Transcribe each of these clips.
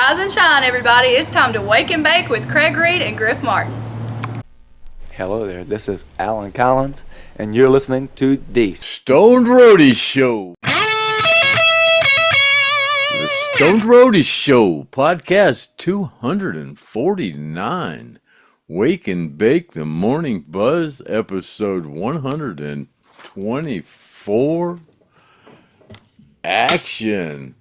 Rise and shine, everybody. It's time to wake and bake with Craig Reed and Griff Martin. Hello there, this is Alan Collins, and you're listening to the Stoned Roadie Show. The Stoned Roadie Show, podcast 249. Wake and Bake, the Morning Buzz, episode 124. Action.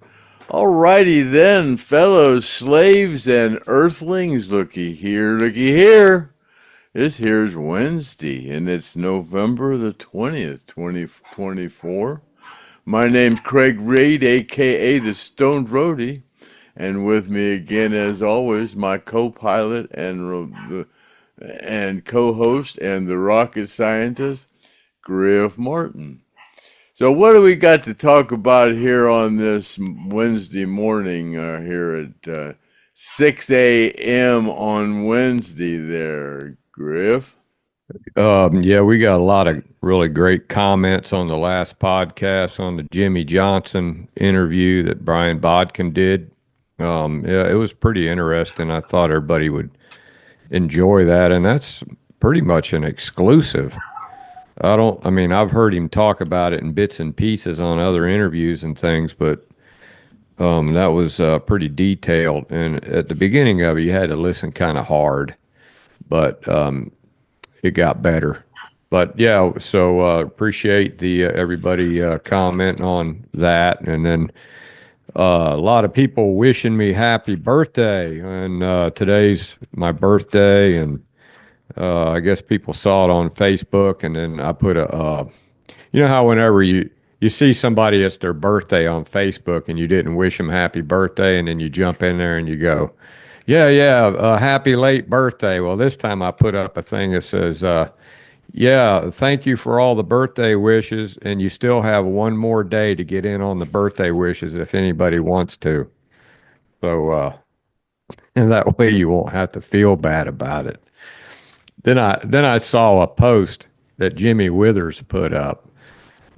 Alrighty then, fellow slaves and earthlings, looky here. This here's Wednesday, and it's November the 20th, 2024. My name's Craig Reed, a.k.a. the Stoned Roadie, and with me again, as always, my co-pilot and co-host and the rocket scientist, Griff Martin. So what do we got to talk about here on this Wednesday morning here at 6 a.m. on Wednesday there, Griff? Yeah, we got a lot of really great comments on the last podcast on the Jimmy Johnson interview that Brian Bodkin did. Yeah, it was pretty interesting. I thought everybody would enjoy that, and that's pretty much an exclusive. I've heard him talk about it in bits and pieces on other interviews and things, but that was pretty detailed. And at the beginning of it, you had to listen kind of hard, but it got better. But yeah, so appreciate the everybody commenting on that, and then a lot of people wishing me happy birthday. And today's my birthday, and I guess people saw it on Facebook, and then I put you know how whenever you see somebody, it's their birthday on Facebook, and you didn't wish them happy birthday, and then you jump in there and you go, yeah, happy late birthday. Well, this time I put up a thing that says, yeah, thank you for all the birthday wishes, and you still have one more day to get in on the birthday wishes if anybody wants to. So, and that way you won't have to feel bad about it. Then I saw a post that Jimmy Withers put up,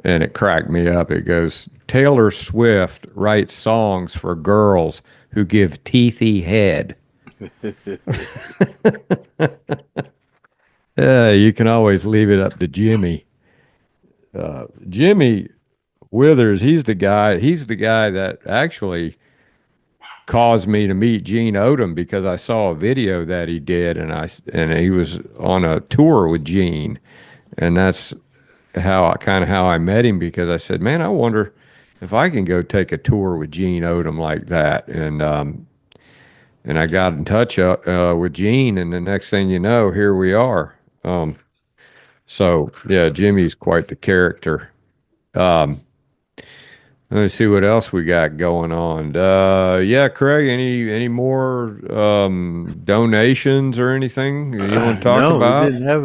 and it cracked me up. It goes, Taylor Swift writes songs for girls who give teethy head. You can always leave it up to Jimmy. Jimmy Withers, he's the guy that actually caused me to meet Gene Odom, because I saw a video that he did, and he was on a tour with Gene, and that's how I met him, because I said, man, I wonder if I can go take a tour with Gene Odom like that, and I got in touch with Gene, and the next thing you know, here we are. So yeah, Jimmy's quite the character. Let me see what else we got going on. Yeah, Craig, any more donations or anything you want to talk about? No,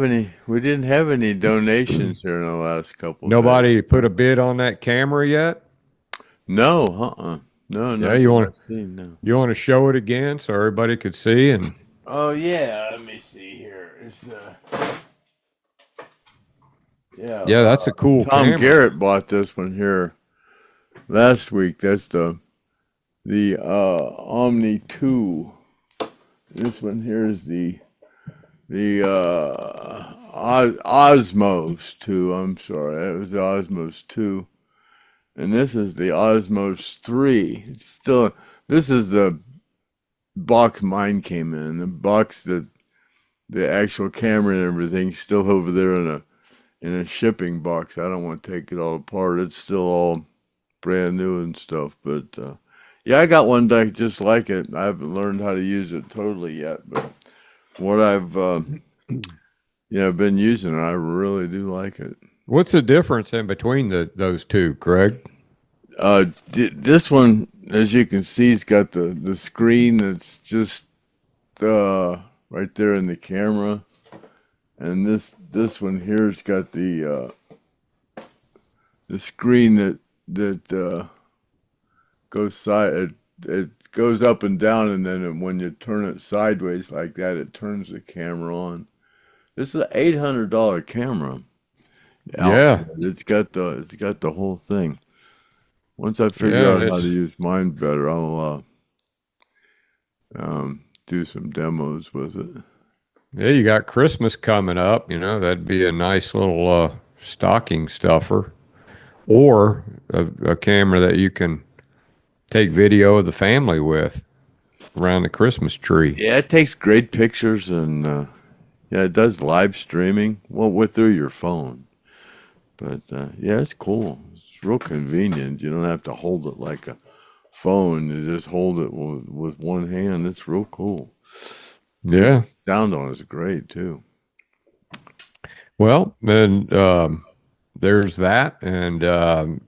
we didn't have any donations here in the last couple. Nobody put a bid on that camera yet? No, no. Yeah, you want to show it again so everybody could see? And oh yeah, let me see here. It's yeah, that's a cool Tom camera. Garrett bought this one here last week. That's the Omni 2. This one here is the Osmos 2. I'm sorry, that was the Osmos 2, and this is the Osmos 3. It's still, this is the box mine came in. The box that the actual camera and everything's still over there in a shipping box. I don't want to take it all apart. It's still all brand new and stuff, but yeah, I got one deck just like it. I haven't learned how to use it totally yet, but what I've been using it, I really do like it. What's the difference in between those two, Craig? This one, as you can see, it's got the screen that's just right there in the camera, and this one here's got the screen that goes side. It goes up and down, and then when you turn it sideways like that, it turns the camera on. This is an $800 camera. Yeah, it's got the whole thing. Once I figure out how to use mine better, do some demos with it. Yeah, you got Christmas coming up. You know, that'd be a nice little stocking stuffer, or a camera that you can take video of the family with around the Christmas tree. Yeah, it takes great pictures, and yeah, it does live streaming. Well, through your phone, but yeah, it's cool. It's real convenient. You don't have to hold it like a phone. You just hold it with one hand. It's real cool. Yeah. Sound on it's great too. Well, then there's that, and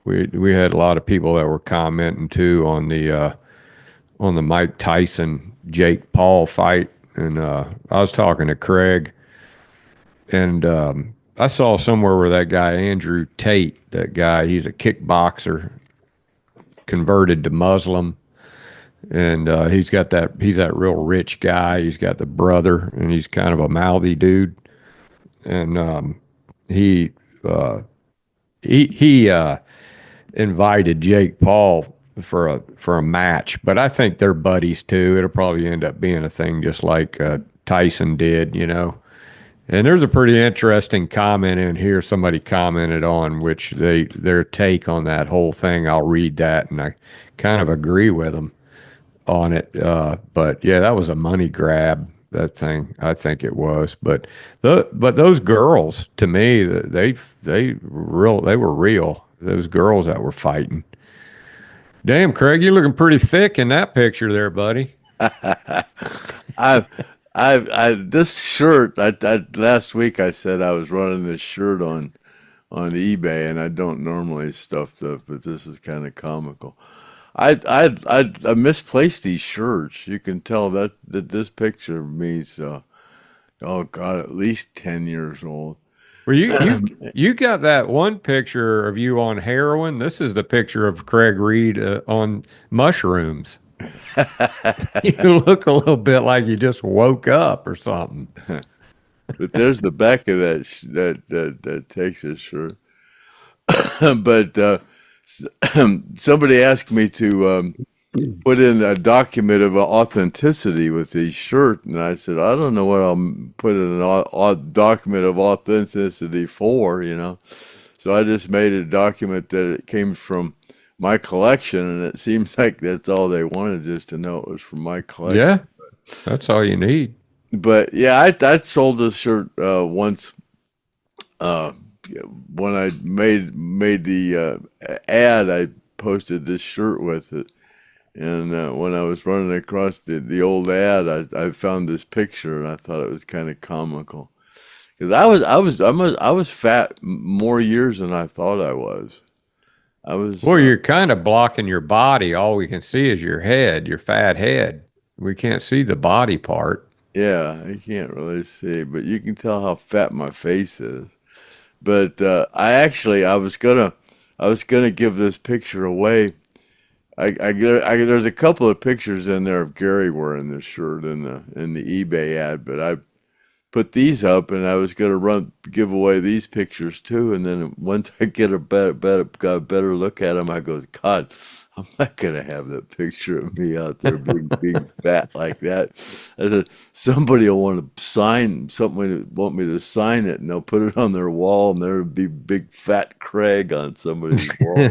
we had a lot of people that were commenting too on the Mike Tyson Jake Paul fight, and I was talking to Craig, and I saw somewhere where that guy Andrew Tate, that guy, he's a kickboxer, converted to Muslim, and he's that real rich guy. He's got the brother, and he's kind of a mouthy dude, and he invited Jake Paul for a match, but I think they're buddies too. It'll probably end up being a thing just like Tyson did, you know. And there's a pretty interesting comment in here. Somebody commented on which their take on that whole thing. I'll read that, and I kind of agree with them on it. But yeah, that was a money grab. That thing, I think it was. But those girls, to me, they were real. Those girls that were fighting. Damn, Craig, you're looking pretty thick in that picture there, buddy. This shirt. Last week I said I was running this shirt on eBay, and I don't normally stuff stuff, but this is kind of comical. I misplaced these shirts. You can tell that this picture means oh God, at least 10 years old. Well, you got that one picture of you on heroin. This is the picture of Craig Reed on mushrooms. You look a little bit like you just woke up or something. But there's the back of that Texas shirt. But somebody asked me to put in a document of authenticity with these shirt, and I said, I don't know what I'll put in a document of authenticity for, you know. So I just made a document that it came from my collection, and it seems like that's all they wanted, just to know it was from my collection. Yeah, that's all you need. But yeah, I sold this shirt once when I made the ad. I posted this shirt with it, and when I was running across the old ad, I found this picture, and I thought it was kind of comical, because I was fat more years than I thought I was. Well, you're kind of blocking your body. All we can see is your head, your fat head. We can't see the body part. Yeah, I can't really see, but you can tell how fat my face is. But I was gonna give this picture away. There's a couple of pictures in there of Gary wearing this shirt in the eBay ad, but I put these up, and I was gonna give away these pictures too. And then once I got a better look at them, I go, God, I'm not gonna have that picture of me out there being fat like that. I said, somebody will want to want me to sign it, and they'll put it on their wall, and there'll be big fat Craig on somebody's wall.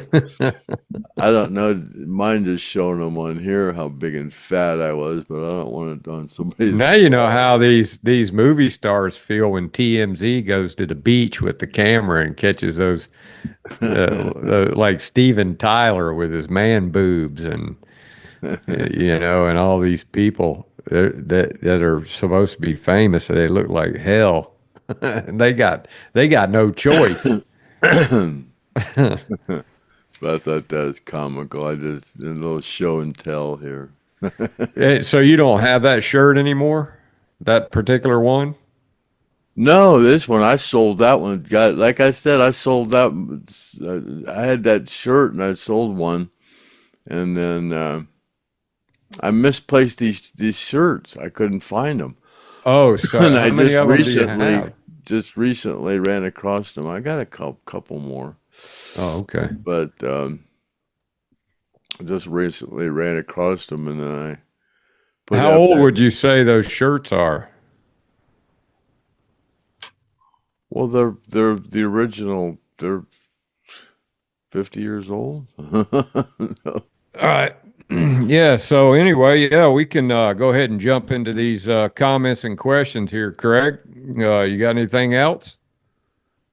I don't know. Mine just showing them on here how big and fat I was, but I don't want it on somebody's. Now you know how these movie stars feel when TMZ goes to the beach with the camera and catches those, like Steven Tyler with his man boobs, and you know, and all these people that are supposed to be famous. They look like hell. they got no choice. I thought that was comical. I just a little show and tell here. So you don't have that shirt anymore? That particular one? No, this one I sold that one. Like I said, I sold that. I had that shirt and I sold one, and then I misplaced these shirts. I couldn't find them. Oh, so and how I many of them do you have? just recently ran across them. I got a couple more. Oh, okay. But just recently ran across them, and then put How out old there. would you say those shirts are? Well, they're the original. They're 50 years old. All right. Yeah. So anyway, yeah, we can go ahead and jump into these comments and questions here, Craig. You got anything else?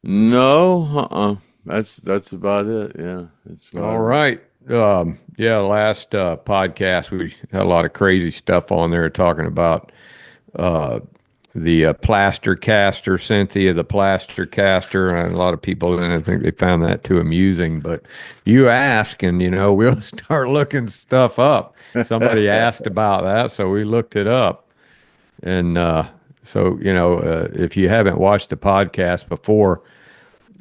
No, that's about it. Yeah, that's about All it. right. Yeah, last podcast we had a lot of crazy stuff on there talking about uh, the plaster caster, Cynthia the plaster caster, and a lot of people didn't think they found that too amusing. But you ask, and we'll start looking stuff up. Somebody asked about that, so we looked it up. And so if you haven't watched the podcast before,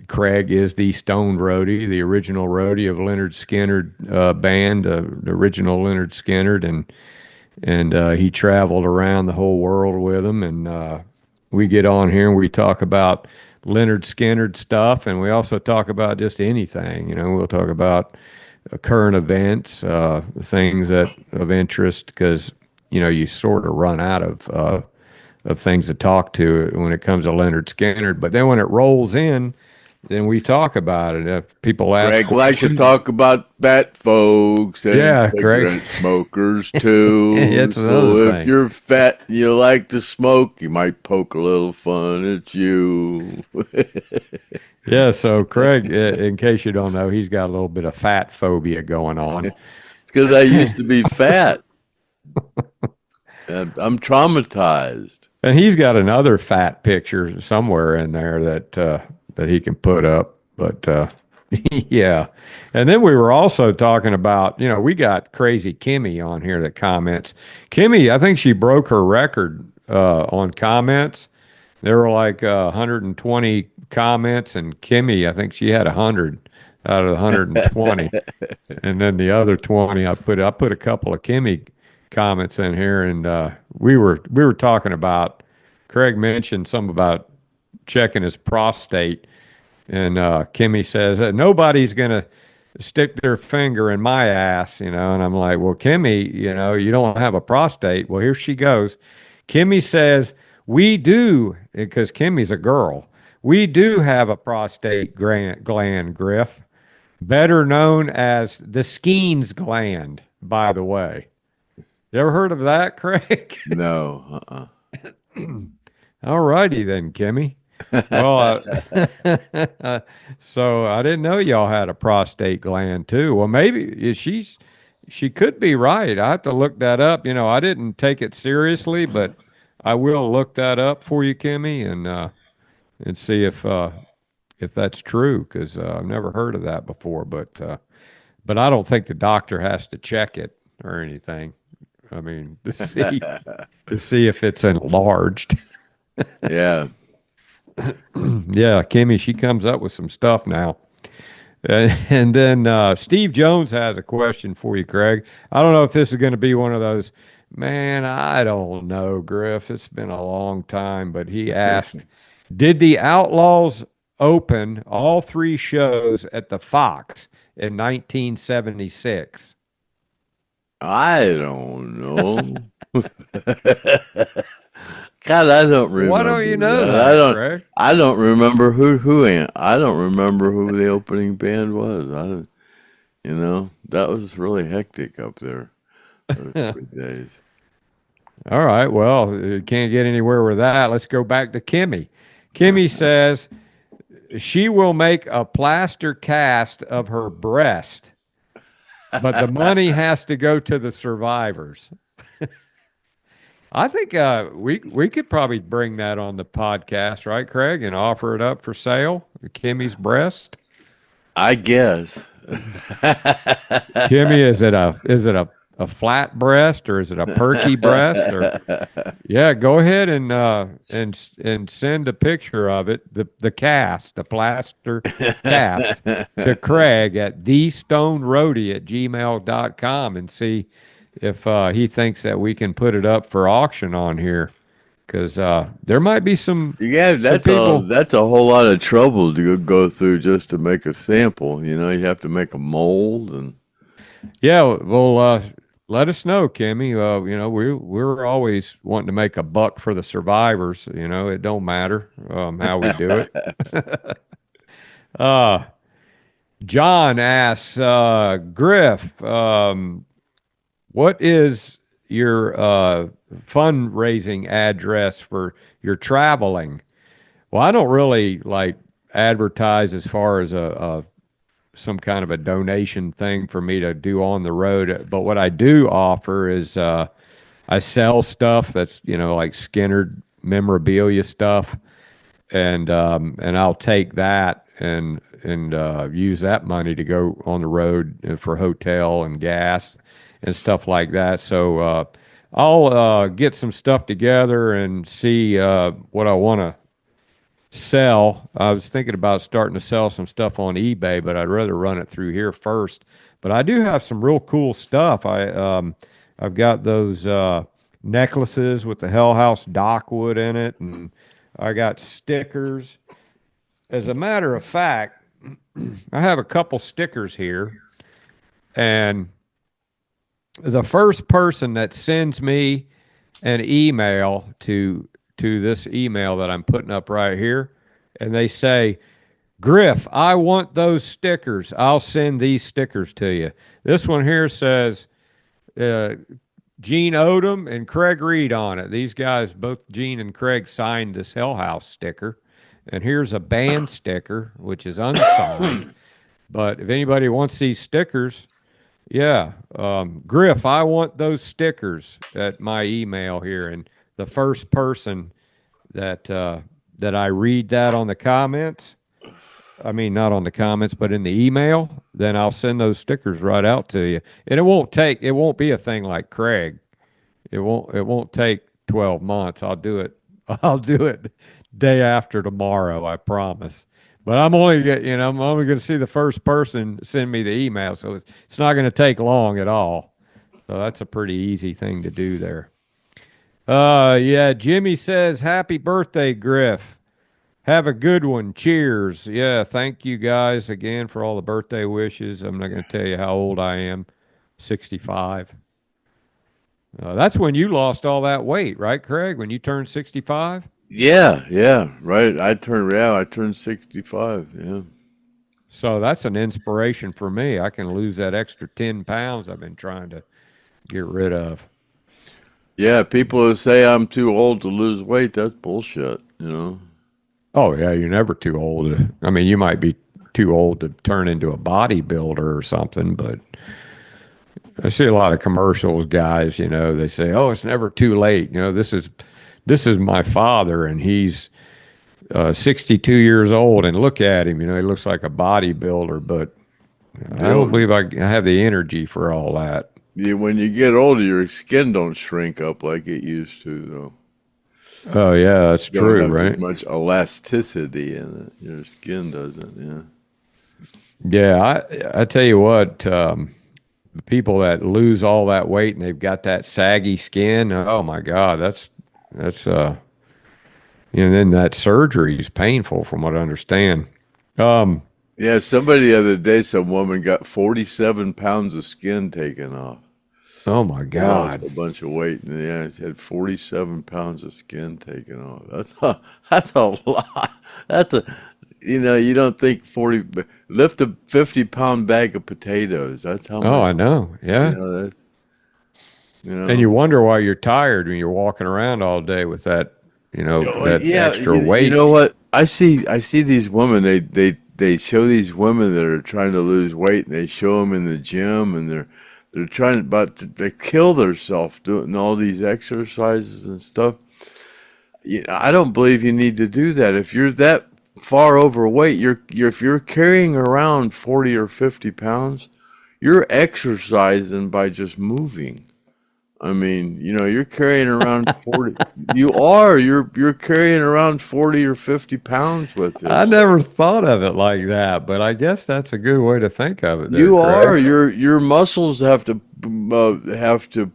Craig is the Stoned Roadie, the original roadie of Lynyrd Skynyrd band, the original Lynyrd Skynyrd, and he traveled around the whole world with them. And we get on here and we talk about Lynyrd Skynyrd stuff, and we also talk about just anything. We'll talk about current events, things that of interest, because you sort of run out of things to talk to when it comes to Lynyrd Skynyrd. But then when it rolls in, then we talk about it. If people ask, Greg likes to talk about fat folks and cigarette smokers too. It's so another if thing. you're fat and you like to smoke, you might poke a little fun at you. Yeah, so Craig, in case you don't know, he's got a little bit of fat phobia going on. It's because I used to be fat. And I'm traumatized. And he's got another fat picture somewhere in there that he can put up. But yeah. And then we were also talking about, we got Crazy Kimmy on here that comments. Kimmy, I think she broke her record on comments. There were like 120 comments, and Kimmy, I think she had 100 out of the 120. And then the other 20, I put a couple of Kimmy comments in here, and we were talking about, Craig mentioned something about checking his prostate, and Kimmy says that nobody's gonna stick their finger in my ass, and I'm like, well, Kimmy, you don't have a prostate. Well, here she goes. Kimmy says, we do, because Kimmy's a girl, we do have a prostate gland, Griff, better known as the Skeens gland, by the way. You ever heard of that, Craig? No. All righty then, Kimmy. Well, so I didn't know y'all had a prostate gland too. Well, maybe she could be right. I have to look that up. I didn't take it seriously, but I will look that up for you, Kimmy, and see if that's true, because I've never heard of that before. But I don't think the doctor has to check it or anything. I mean, to see if it's enlarged. Yeah. Yeah, Kimmy, she comes up with some stuff now. And then Steve Jones has a question for you, Craig. I don't know if this is going to be one of those, man, I don't know, Griff. It's been a long time. But he asked, did the Outlaws open all 3 shows at the Fox in 1976? I don't know. God, I don't remember. Why don't you know that. Craig? I don't remember I don't remember who the opening band was. That was really hectic up there those 3 days. All right. Well, you can't get anywhere with that. Let's go back to Kimmy. Kimmy says she will make a plaster cast of her breast, but the money has to go to the survivors. I think we could probably bring that on the podcast, right, Craig, and offer it up for sale, Kimmy's breast. I guess. Kimmy, is it a flat breast, or is it a perky breast? Or yeah, go ahead and send a picture of it, the plaster cast, to Craig at thestonedroadie@gmail.com, and see if he thinks that we can put it up for auction on here, because there might be some. Yeah, that's a whole lot of trouble to go through just to make a sample. You have to make a mold and. Yeah, well, let us know, Kimmy. We're always wanting to make a buck for the survivors. It don't matter how we do it. uh, John asks, Griff, what is your fundraising address for your traveling? Well, I don't really like advertise as far as a some kind of a donation thing for me to do on the road. But what I do offer is I sell stuff that's like Skynyrd memorabilia stuff, and I'll take that and use that money to go on the road for hotel and gas and stuff like that. So I'll get some stuff together and see what I want to sell. I was thinking about starting to sell some stuff on eBay, but I'd rather run it through here first. But I do have some real cool stuff. I've got those necklaces with the Hell House Dockwood in it, and I got stickers. As a matter of fact, I have a couple stickers here, and the first person that sends me an email to this email that I'm putting up right here, and they say, Griff, I want those stickers. I'll send these stickers to you. This one here says Gene Odom and Craig Reed on it. These guys, both Gene and Craig, signed this Hell House sticker. And here's a band sticker, which is unsigned. But if anybody wants these stickers, yeah, Griff, I want those stickers at my email here. And the first person that I read that on the comments, I mean, not on the comments, but in the email, then I'll send those stickers right out to you. And it won't be a thing like Craig. It won't take 12 months. I'll do it day after tomorrow, I promise. But I'm only going to see the first person send me the email, so it's not going to take long at all. So that's a pretty easy thing to do there. Yeah, Jimmy says, happy birthday, Griff. Have a good one. Cheers. Yeah, thank you guys again for all the birthday wishes. I'm not going to tell you how old I am. 65. That's when you lost all that weight, right, Craig? When you turned 65? Yeah, right. I turned 65. Yeah. So that's an inspiration for me. I can lose that extra 10 pounds I've been trying to get rid of. Yeah, people who say I'm too old to lose weight, that's bullshit, Oh, yeah, you're never too old. I mean, you might be too old to turn into a bodybuilder or something, but I see a lot of commercials, guys, they say, oh, it's never too late. This is my father, and he's 62 years old, and look at him, he looks like a bodybuilder, but I don't believe I have the energy for all that. Yeah, when you get older, your skin don't shrink up like it used to, though. Oh, yeah, that's true, don't have right? as much elasticity in it. Your skin doesn't, yeah. Yeah, I tell you what, people that lose all that weight and they've got that saggy skin, oh my God, that's then that surgery is painful from what I understand. Yeah, somebody the other day, some woman got 47 pounds of skin taken off. Oh my God. Lost a bunch of weight, and yeah, she had 47 pounds of skin taken off. That's a lot. You don't think 40, lift a 50-pound bag of potatoes. That's how much. Oh, I know. Yeah. And you wonder why you're tired when you're walking around all day with that, that extra weight. You know what? I see these women, they show these women that are trying to lose weight, and they show them in the gym, and they're trying they kill themselves doing all these exercises and stuff. I don't believe you need to do that. If you're that far overweight, if you're carrying around 40 or 50 pounds, you're exercising by just moving. I mean, you're carrying around 40. You're carrying around 40 or 50 pounds with it. I never thought of it like that, but I guess that's a good way to think of it. You are. Your muscles have to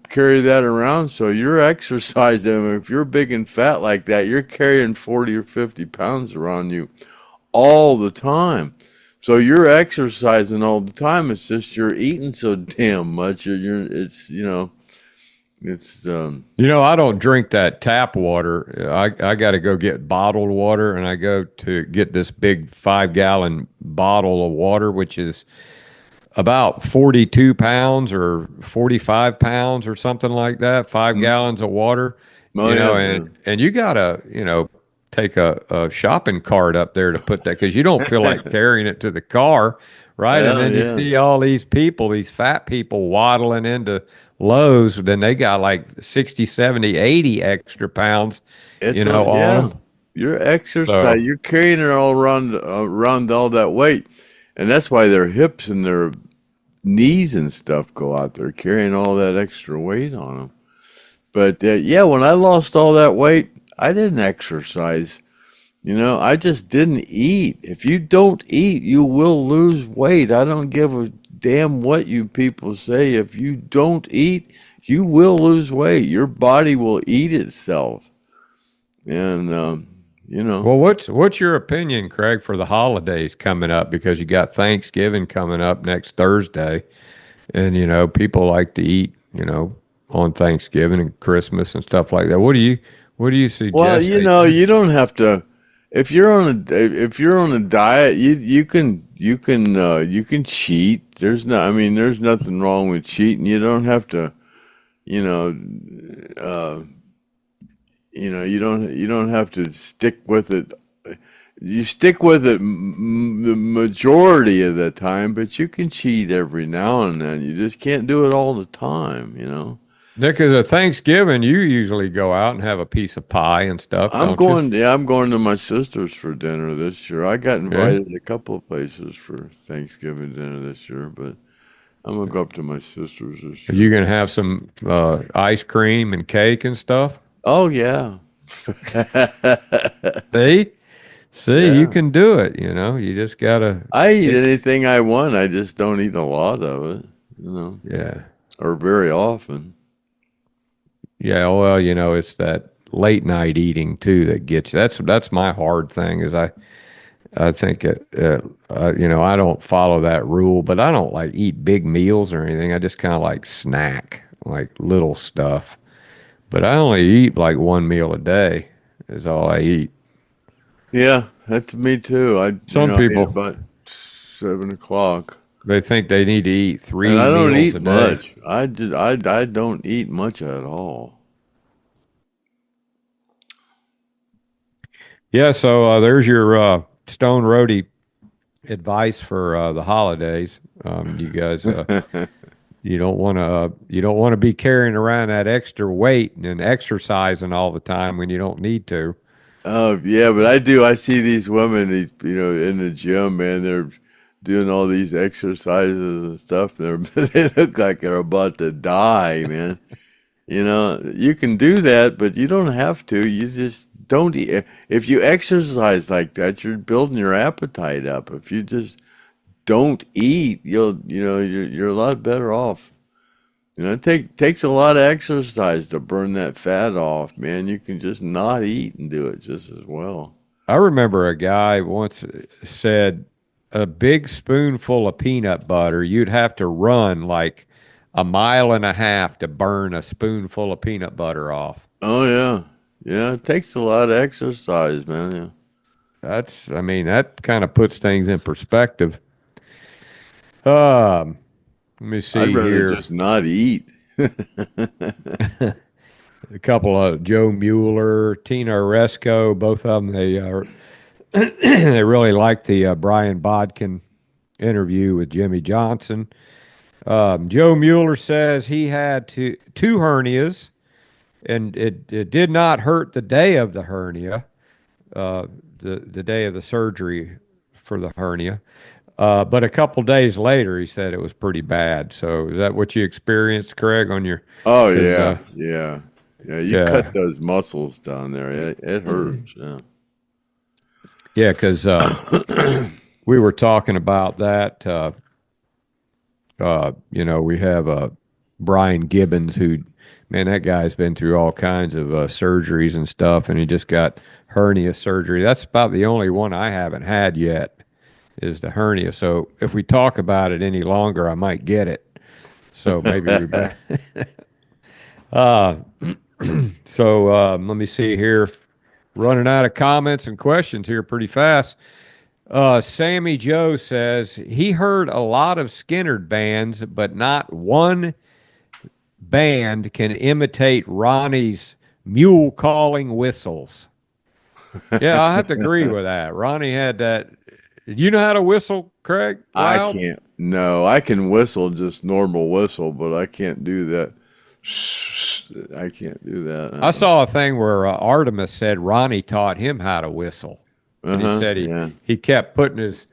carry that around, so you're exercising. If you're big and fat like that, you're carrying 40 or 50 pounds around you all the time. So you're exercising all the time. It's just you're eating so damn much. It's it's I don't drink that tap water. I got to go get bottled water, and I go to get this big 5-gallon bottle of water, which is about 42 pounds or 45 pounds or something like that. 5 gallons of water, oh yeah. and you gotta, take a shopping cart up there to put that because you don't feel like carrying it to the car, right? And Yeah, then you yeah. see all these people, these fat people waddling into Lowe's, then they got like 60, 70, 80 extra pounds, It's on yeah. them. You're exercise. So You're carrying it all around all that weight, and that's why their hips and their knees and stuff go out there carrying all that extra weight on them. But yeah, when I lost all that weight, I didn't exercise. I just didn't eat. If you don't eat, you will lose weight. I don't give a damn what you people say. If you don't eat, you will lose weight. Your body will eat itself. And well, what's your opinion, Craig, for the holidays coming up? Because you got Thanksgiving coming up next Thursday, and people like to eat, on Thanksgiving and Christmas and stuff like that. What do you well, suggest? you don't have to. If you're on a diet, you can cheat. There's nothing wrong with cheating. You don't have to, you know, you don't have to stick with it. You stick with it the majority of the time, but you can cheat every now and then. You just can't do it all the time. Nick, as a Thanksgiving, you usually go out and have a piece of pie and stuff, I'm don't you? going, yeah, I'm going to my sister's for dinner this year. I got Yeah. invited a couple of places for Thanksgiving dinner this year, but I'm gonna go up to my sister's this Are year. you going to have some ice cream and cake and stuff? Oh yeah. See? See, you Yeah. can do it, You just got to, I eat anything I want. I just don't eat a lot of it, yeah. or very often. Yeah, well, it's that late night eating too that gets you. That's my hard thing is I think I don't follow that rule, but I don't like eat big meals or anything. I just kind of like snack, like little stuff. But I only eat like one meal a day is all I eat. Yeah, that's me too. Some I eat people, about 7 o'clock, they think they need to eat and three I don't meals eat a day. much. I don't eat much at all. Yeah, so there's your Stone Roadie advice for the holidays. You guys, you don't want to be carrying around that extra weight and exercising all the time when you don't need to. Oh yeah, but I do. I see these women, in the gym, man. They're doing all these exercises and stuff. They look like they're about to die, man. You can do that, but you don't have to. You just don't eat. If you exercise like that, you're building your appetite up. If you just don't eat, you're a lot better off. It takes a lot of exercise to burn that fat off, man. You can just not eat and do it just as well. I remember a guy once said a big spoonful of peanut butter, you'd have to run like a mile and a half to burn a spoonful of peanut butter off. Oh yeah, yeah. It takes a lot of exercise, man. Yeah. That kind of puts things in perspective. Um, Let me I'd see rather here. just not eat. A couple of Joe Mueller, Tina Oresco, both of them. They are they really like the Brian Bodkin interview with Jimmy Johnson. Joe Mueller says he had two hernias, and it did not hurt the day of the hernia, uh, the day of the surgery for the hernia. But a couple days later, he said it was pretty bad. So is that what you experienced, Craig, on your? Oh 'Cause, yeah, yeah, yeah. You yeah, cut those muscles down there. It hurts. Yeah. yeah, because we were talking about that. We have Brian Gibbons, who, man, that guy's been through all kinds of surgeries and stuff, and he just got hernia surgery. That's about the only one I haven't had yet is the hernia. So if we talk about it any longer, I might get it. So maybe we better. Let me see here. Running out of comments and questions here pretty fast. Sammy Joe says he heard a lot of Skynyrd bands, but not one band can imitate Ronnie's mule calling whistles. Yeah, I have to agree with that. Ronnie had that. You know how to whistle, Craig? Wild? I can't. No, I can whistle, just normal whistle, but I can't do that. I can't do that. I saw a thing where Artimus said Ronnie taught him how to whistle. And he said he kept putting his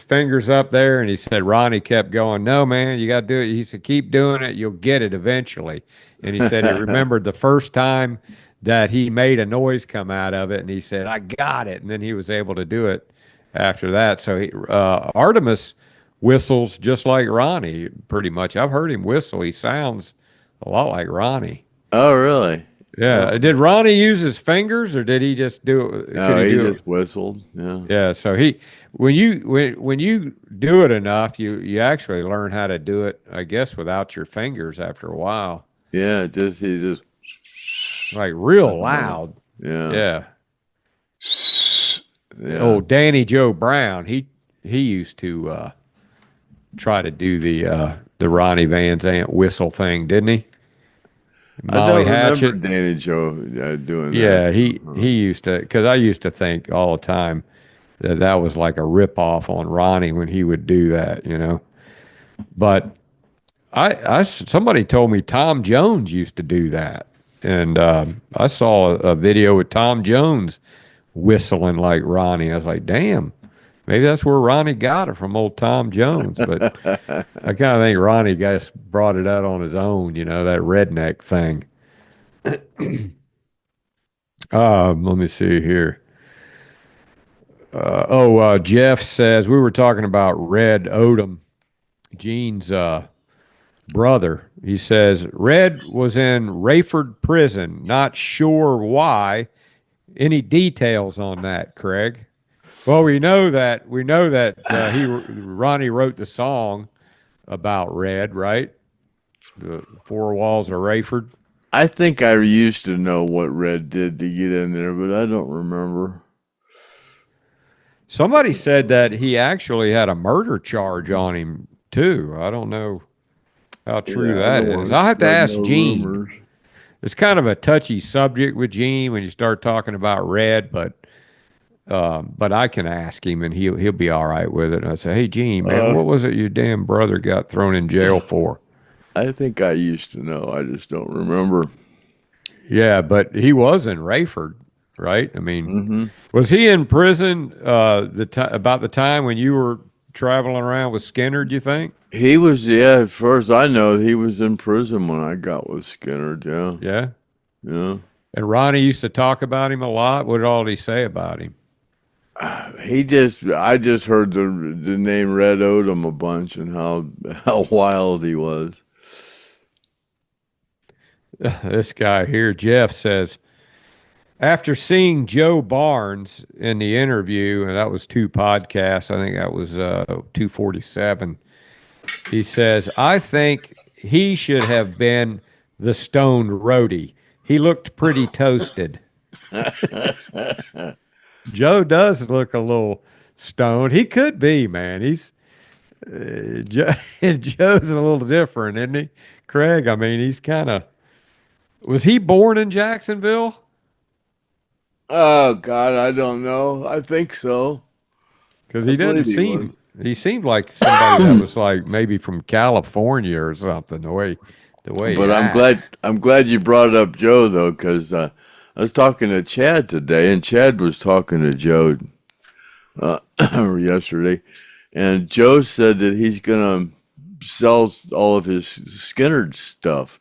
fingers up there, and he said Ronnie kept going, no, man, you got to do it. He said, keep doing it. You'll get it eventually. And he said he remembered the first time that he made a noise come out of it, and he said, I got it. And then he was able to do it after that. So Artimus whistles just like Ronnie, pretty much. I've heard him whistle. He sounds a lot like Ronnie. Oh, really? Yeah. Did Ronnie use his fingers, or did he just do it? No, he just whistled. Yeah. Yeah. So when you do it enough, you actually learn how to do it, I guess, without your fingers after a while. Yeah. He's just like real loud. Yeah. Yeah. Yeah. Oh, Danny Joe Brown. He used to try to do the Ronnie Van Zant whistle thing, didn't he? Molly Hatchet. Remember Danny Joe doing that. Yeah, he used to, because I used to think all the time that was like a ripoff on Ronnie when he would do that, you know. But somebody told me Tom Jones used to do that, and I saw a video with Tom Jones whistling like Ronnie. I was like, damn, maybe that's where Ronnie got it from, old Tom Jones. But I kind of think Ronnie just brought it out on his own, you know, that redneck thing. Let me see here. Jeff says, we were talking about Red Odom, Gene's brother. He says, Red was in Rayford prison. Not sure why. Any details on that, Craig? Well, we know that Ronnie wrote the song about Red, right? The Four Walls of Rayford. I think I used to know what Red did to get in there, but I don't remember. Somebody said that he actually had a murder charge on him too. I don't know how true that is. I'll have to ask Gene. Rumors. It's kind of a touchy subject with Gene when you start talking about Red, but I can ask him, and he'll be all right with it. And I say, hey, Gene, man, what was it your damn brother got thrown in jail for? I think I used to know. I just don't remember. Yeah, but he was in Rayford, right? I mean, was he in prison about the time when you were traveling around with Skynyrd, you think? He was, yeah, as far as I know, he was in prison when I got with Skynyrd, yeah. Yeah? Yeah. And Ronnie used to talk about him a lot. What did all he say about him? I just heard the name Red Odom a bunch and how wild he was. This guy here, Jeff, says, after seeing Joe Barnes in the interview, and that was 2 podcasts, I think that was 247, he says, I think he should have been the Stoned Roadie. He looked pretty toasted. Joe does look a little stoned. He could be, man. He's Joe's a little different, isn't he? Craig, I mean, he's kind of... Was he born in Jacksonville? Oh, God, I don't know. I think so. Because he doesn't seem... He seemed like somebody that was like maybe from California or something, the way But I'm glad you brought up Joe, though, because I was talking to Chad today, and Chad was talking to Joe yesterday, and Joe said that he's going to sell all of his Skynyrd stuff,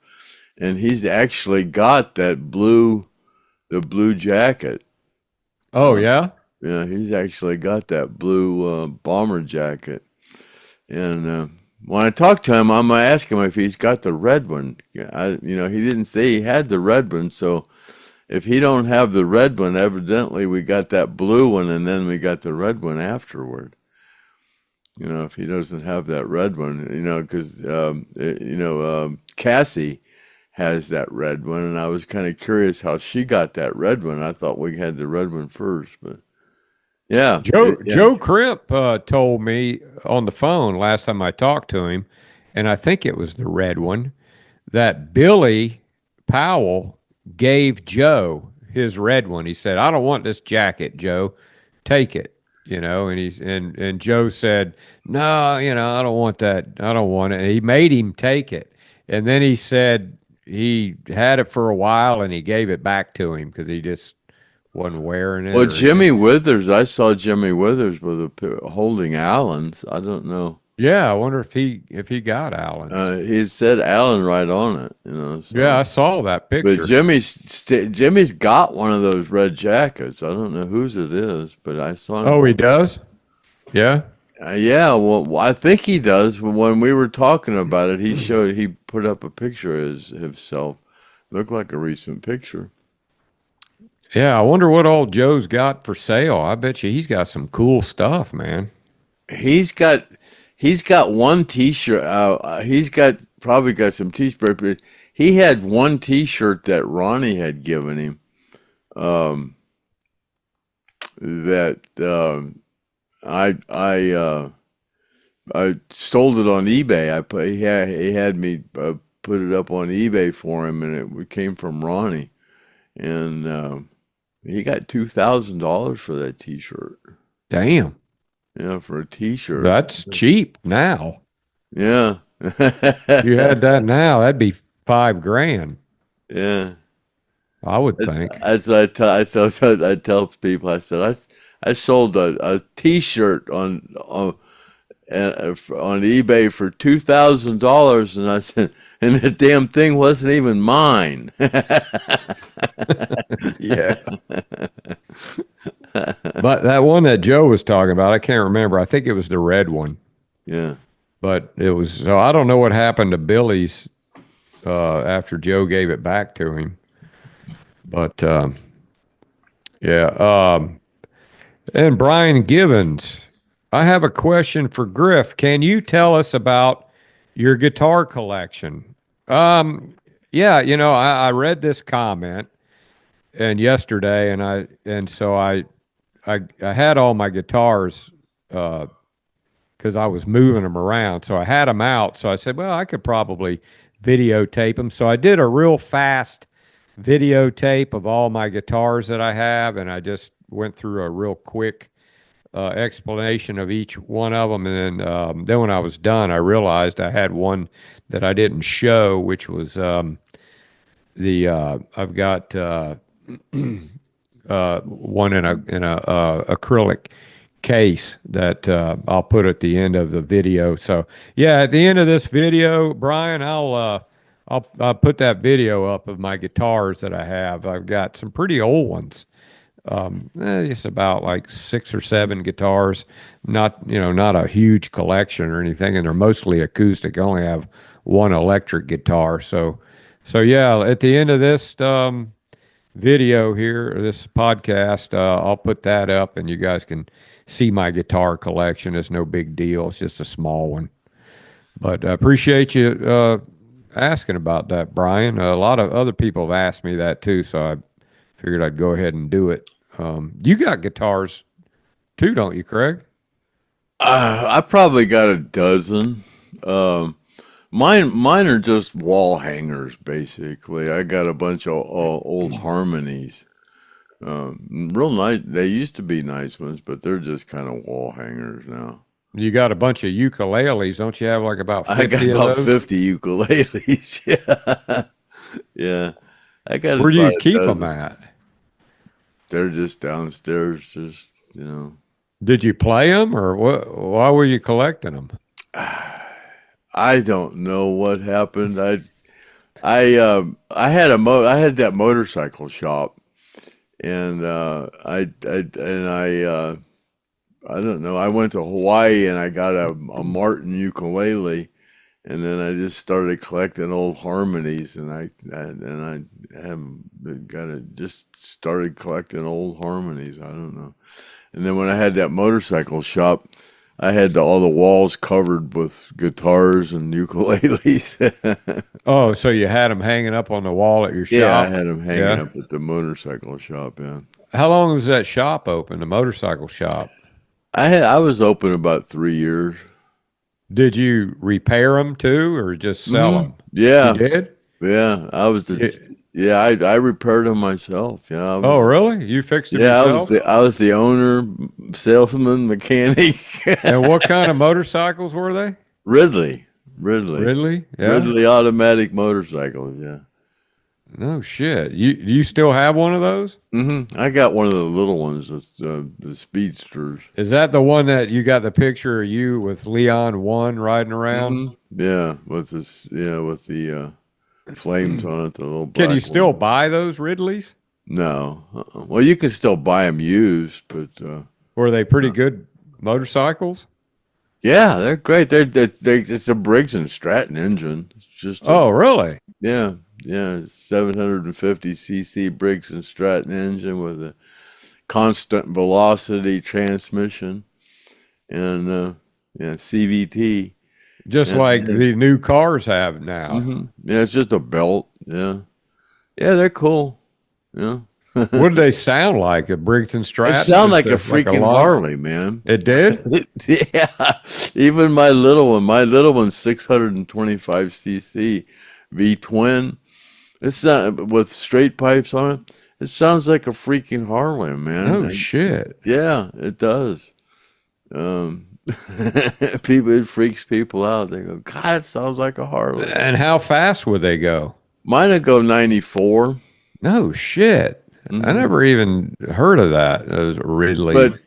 and he's actually got the blue jacket. Oh, yeah? Yeah, he's actually got that blue bomber jacket. And when I talked to him, I'm going to ask him if he's got the red one. He didn't say he had the red one, so if he don't have the red one, evidently we got that blue one, and then we got the red one afterward. if he doesn't have that red one, because Cassie has that red one, and I was kind of curious how she got that red one. I thought we had the red one first, but yeah. Joe Crimp told me on the phone last time I talked to him, and I think it was the red one, that Billy Powell gave Joe his red one. He said, "I don't want this jacket, Joe. Take it." And Joe said, "No, I don't want that. I don't want it." And he made him take it. And then he said he had it for a while and he gave it back to him because he just wasn't wearing it. Well, Jimmy Withers, I saw Jimmy Withers holding Allen's. I don't know. Yeah, I wonder if he got Allen's. He said Allen right on it, So. Yeah, I saw that picture. But Jimmy's got one of those red jackets. I don't know whose it is, but I saw him. Oh, he does? Yeah. Yeah, well, I think he does. When we were talking about it, he put up a picture of himself. Looked like a recent picture. Yeah, I wonder what old Joe's got for sale. I bet you he's got some cool stuff, man. He's got one T-shirt. He's probably got some T-shirts, but he had one T-shirt that Ronnie had given him. I sold it on eBay. He had me put it up on eBay for him, and it came from Ronnie, and he got $2,000 for that T-shirt. Damn. Yeah, for a T-shirt. That's cheap now. Yeah. If you had that now, that'd be $5,000. Yeah. I would think. I tell people, I said, I sold a T-shirt on eBay for $2,000, and I said, and the damn thing wasn't even mine. Yeah. But that one that Joe was talking about, I can't remember. I think it was the red one. Yeah. But it was, so I don't know what happened to Billy's after Joe gave it back to him. But yeah. And Brian Givens, I have a question for Griff. Can you tell us about your guitar collection? Yeah, I read this comment and yesterday, and so I had all my guitars because I was moving them around, so I had them out. So I said, well, I could probably videotape them. So I did a real fast videotape of all my guitars that I have, and I just went through a real quick explanation of each one of them. And then when I was done, I realized I had one that I didn't show, which was I've got one in a acrylic case that I'll put at the end of the video. So yeah, at the end of this video, Brian, I'll put that video up of my guitars that I have. I've got some pretty old ones. It's about like 6 or 7 guitars, not a huge collection or anything, and they're mostly acoustic. I only have one electric guitar. So yeah, at the end of this video here, or this podcast, I'll put that up and you guys can see my guitar collection. It's no big deal. It's just a small one. But I appreciate you asking about that, Brian. A lot of other people have asked me that too, so I figured I'd go ahead and do it. You got guitars too, don't you, Craig? I probably got a dozen. Mine are just wall hangers, basically. I got a bunch of old harmonies. Real nice. They used to be nice ones, but they're just kind of wall hangers now. You got a bunch of ukuleles, don't you have like about 50 I got about 50 ukuleles. Yeah. Yeah. I got. Where do you keep them at? They're just downstairs, Did you play them, or what? Why were you collecting them? I don't know what happened. I had that motorcycle shop, and I don't know. I went to Hawaii and I got a Martin ukulele, and then I just started collecting old harmonies, and I just started collecting old harmonies. I don't know. And then when I had that motorcycle shop, I had all the walls covered with guitars and ukuleles. Oh, so you had them hanging up on the wall at your Yeah, I shop? had them hanging Yeah. up at the motorcycle shop. Yeah, How long was that shop open, the motorcycle shop? I was open about 3 years. Did you repair them too, or just sell them? You Yeah, did? yeah. I was the You- yeah. I repaired them myself. Yeah, oh, really? You fixed them yeah. yourself? I was the owner, salesman, mechanic. And what kind of motorcycles were they? Ridley, Ridley? Yeah. Ridley automatic motorcycles. Yeah. No shit. Do you still have one of those? I got one of the little ones, the speedsters. Is that the one that you got the picture of you with Leon 1 riding around? Yeah, with this, yeah, with the flames on it, the little. Can you black still one. buy those Ridleys? No. Well, you can still buy them used, but Were they pretty good motorcycles? yeah, they're great. They're it's a Briggs and Stratton engine. It's just Oh, really? yeah, 750 cc Briggs and Stratton engine with a constant velocity transmission and CVT. Just Yeah, like yeah. the new cars have now. Yeah, it's just a belt. Yeah, they're cool. Yeah. What did they sound like? A Briggs and It Stratton? sound like a Just freaking log? Harley, man. It did? Yeah, even my little one's 625 cc V twin. It's not with straight pipes on it. It sounds like a freaking Harley, man. Oh, shit. Yeah, it does. It freaks people out. They go, God, it sounds like a Harley. And how fast would they go? Mine would go 94. No shit. I never even heard of that. It was Ridley. But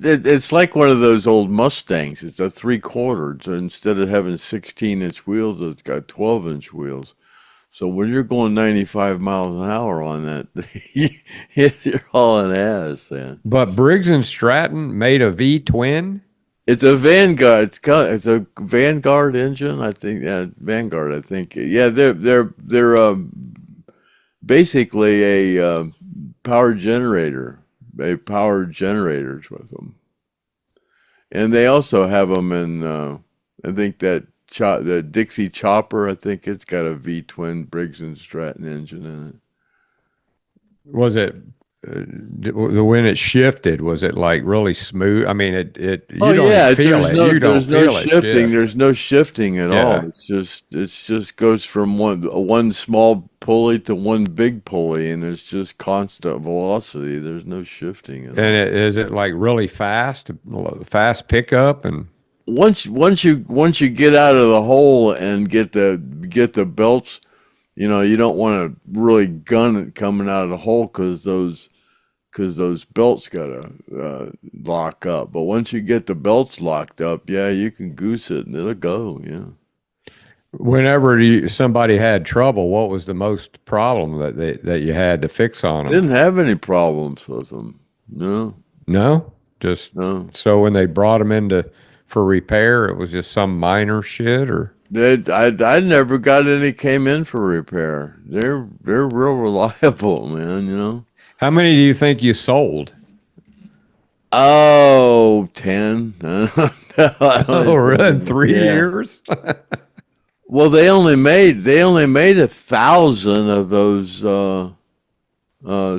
it's like one of those old Mustangs. It's a 3/4. So instead of having 16-inch wheels, it's got 12-inch wheels. So when you're going 95 miles an hour on that, you're hauling ass, man. But Briggs and Stratton made a V twin? It's a Vanguard. It's a Vanguard engine, I think. Yeah, Vanguard, I think. Yeah, they're basically a power generator. They power generators with them, and they also have them in. I think that the Dixie Chopper. I think it's got a V twin Briggs and Stratton engine in it. Was it when it shifted? Was it like really smooth? I mean, you don't even feel it. You don't feel it. Shifting. There's no shifting at Yeah. all. It's just goes from one small pulley to one big pulley, and it's just constant velocity. There's no shifting at all. And is it like really fast pickup? And Once you get out of the hole and get the belts, you don't want to really gun it coming out of the hole because those belts gotta lock up. But once you get the belts locked up, yeah, you can goose it and it'll go. Yeah. whenever somebody had trouble, what was the most problem that you had to fix on them? Didn't have any problems with them. No. No, just No. so when they brought them for repair, it was just some minor shit, or I never got any came in for repair. They're real reliable, man. how many do you think you sold? Oh, 10. Oh, really? In 3 years? Well, they only made 1,000 of those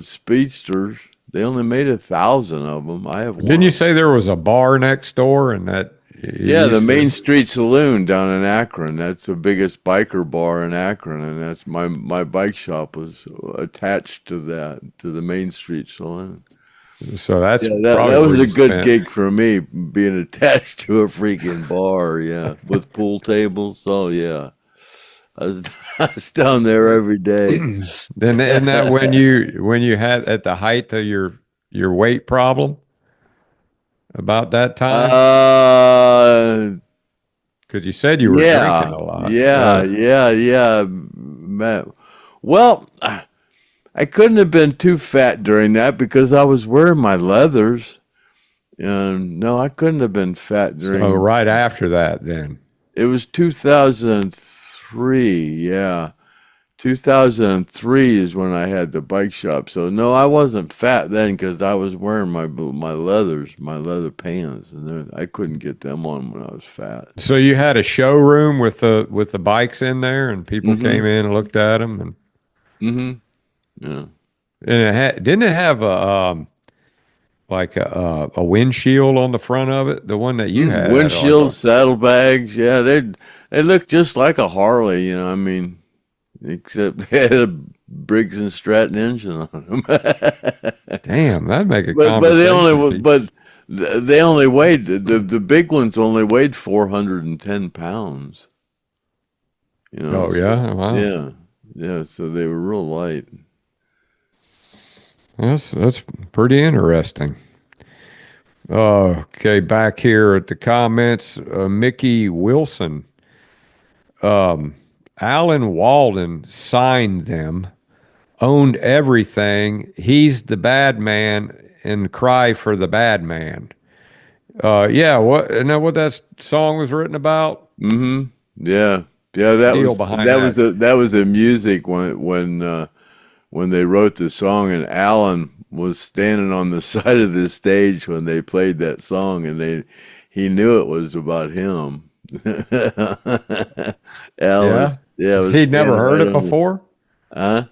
speedsters. They only made 1,000 of them. I have one. Didn't you say there was a bar next door and that? Yeah, the Main Street Saloon down in Akron. That's the biggest biker bar in Akron, and that's my bike shop was attached to the Main Street Saloon. So that's That probably was where a you good spent. gig for me, being attached to a freaking bar, yeah, with pool tables. Oh yeah, I was down there every day. Then isn't that when you had at the height of your weight problem? About that time? Because you said you were drinking a lot. Yeah, man. Well, I couldn't have been too fat during that because I was wearing my leathers. And no, I couldn't have been fat during. So right after that, then. It was 2003, yeah. 2003 is when I had the bike shop. So no, I wasn't fat then because I was wearing my leather pants, and I couldn't get them on when I was fat. So you had a showroom with the bikes in there, and people came in and looked at them, and Yeah. didn't it have a windshield on the front of it? The one that you had Windshield, saddlebags. Yeah, they looked just like a Harley. I mean, except they had a Briggs and Stratton engine on them. Damn, that'd make a but conversation. they only weighed the big ones only weighed 410 pounds. Oh yeah, wow. Yeah. So they were real light. That's pretty interesting. Okay, back here at the comments, Mickey Wilson. Alan Walden signed them, owned everything. He's the bad man, and cry for the bad man. Yeah, isn't that what that song was written about? Mm-hmm. Yeah. That was the music when they wrote the song, and Alan was standing on the side of the stage when they played that song, and he knew it was about him. Alan, He'd never heard it before? Huh?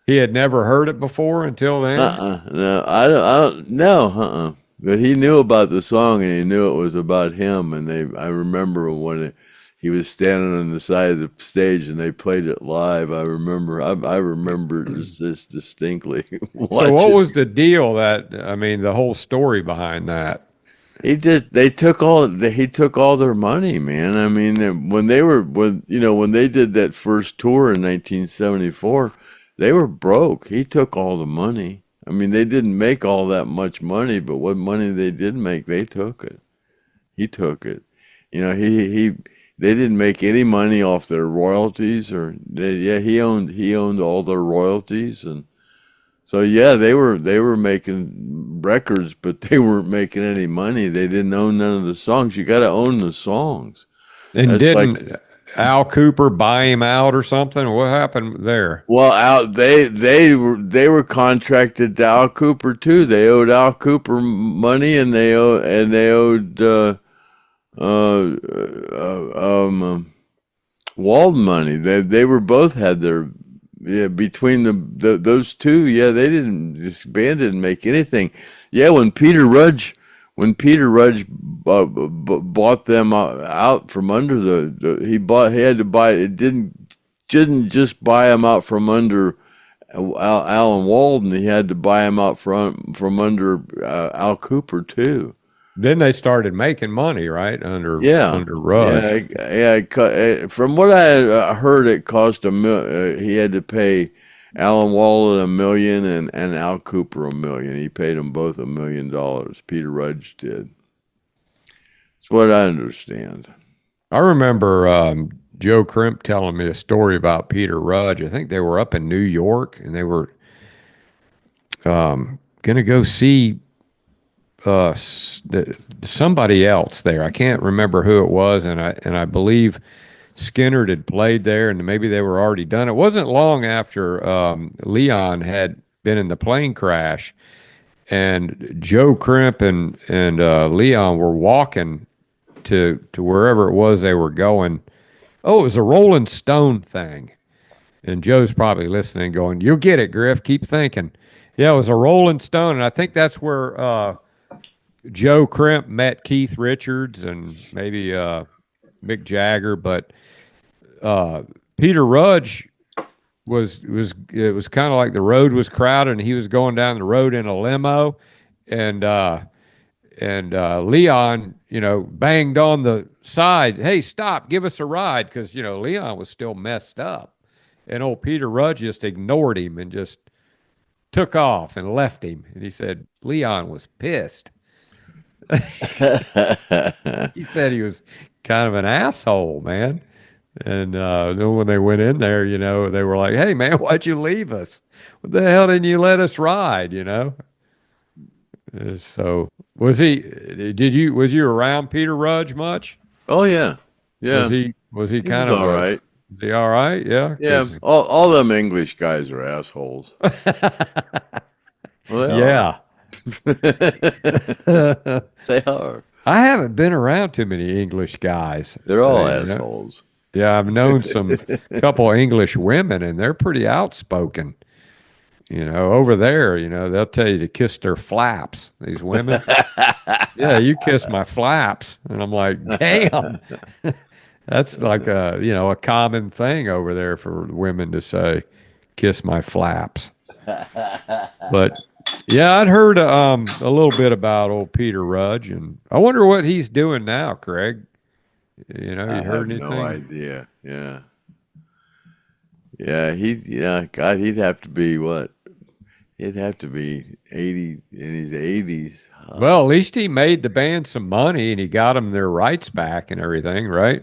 He had never heard it before until then? No, I don't, no, But he knew about the song, and he knew it was about him, and I remember when he was standing on the side of the stage and they played it live. I remember this distinctly. So what was the deal the whole story behind that? He took all their money, man. I mean, when they did that first tour in 1974, they were broke. He took all the money. I mean, they didn't make all that much money, but what money they did make, they took it. He took it. They didn't make any money off their royalties, he owned all their royalties, and so they were making records, but they weren't making any money. They didn't own none of the songs. You got to own the songs. And didn't Al Cooper buy him out or something? What happened there? Well, they were contracted to Al Cooper too. They owed Al Cooper money, and they owed Walden money. They were both had their between those two. This band didn't make anything. When Peter Rudge bought them out from under he had to buy it. Didn't just buy them out from under Alan Walden. He had to buy them out from under Al Cooper too. Then they started making money, right? Under Rush. From what I heard, it cost he had to pay Alan Walden $1 million and Al Cooper $1 million. He paid them both $1 million. Peter Rudge did. That's what I understand. I remember Joe Crimp telling me a story about Peter Rudge. I think they were up in New York, and they were going to go see somebody else there. I can't remember who it was, and I believe Skynyrd had played there, and maybe they were already done. It wasn't long after Leon had been in the plane crash, and Joe Crimp and Leon were walking to wherever it was they were going. Oh, it was a Rolling Stone thing. And Joe's probably listening, going, "You'll get it, Griff. Keep thinking." Yeah, it was a Rolling Stone, and I think that's where Joe Crimp met Keith Richards and maybe Mick Jagger, but Peter Rudge it was kind of like the road was crowded, and he was going down the road in a limo, and Leon, banged on the side, "Hey, stop, give us a ride," because Leon was still messed up, and old Peter Rudge just ignored him and just took off and left him, and he said Leon was pissed. He said he was kind of an asshole, man. And then when they went in there, they were like, "Hey, man, why'd you leave us? What the hell didn't you let us ride?" So was you around Peter Rudge much? Oh yeah. Was he kind of all right? Is he all right? Yeah. Yeah, all them English guys are assholes. Well, they Yeah. are. They are. I haven't been around too many English guys. They're all You know? assholes. Yeah, I've known some couple English women, and they're pretty outspoken. Over there, they'll tell you to kiss their flaps. These women, yeah, you kiss my flaps, and I'm like, damn, that's like a common thing over there for women to say, kiss my flaps. But yeah, I'd heard a little bit about old Peter Rudge, and I wonder what he's doing now, Craig. You I heard have anything? no idea. Yeah. Yeah, God, he'd have to be what? He'd have to be 80 in his 80s. Well, at least he made the band some money and he got them their rights back and everything, right?